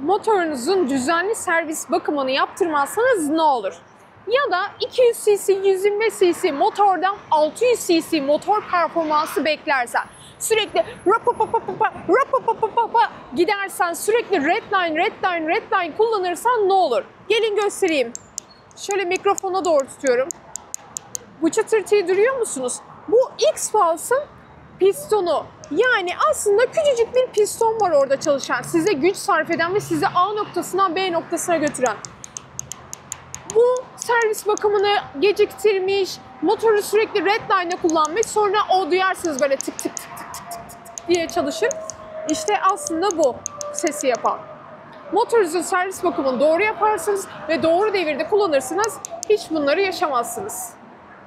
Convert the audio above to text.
motorunuzun düzenli servis bakımını yaptırmazsanız ne olur? Ya da 200 cc, 125 cc motordan 600 cc motor performansı beklersen, sürekli gidersen, sürekli redline kullanırsan ne olur? Gelin göstereyim. Şöyle mikrofona doğru tutuyorum. Bu çıtırtıyı duyuyor musunuz? Bu X-Pulse'ın pistonu. Yani aslında küçücük bir piston var orada çalışan. Size güç sarf eden ve sizi A noktasından B noktasına götüren. Bu servis bakımını geciktirmiş, motoru sürekli redline'da kullanmış. Sonra o duyarsınız böyle tık tık tık tık tık tık tık diye çalışır. İşte aslında bu sesi yapan. Motorunuzun servis bakımını doğru yaparsınız ve doğru devirde kullanırsınız. Hiç bunları yaşamazsınız.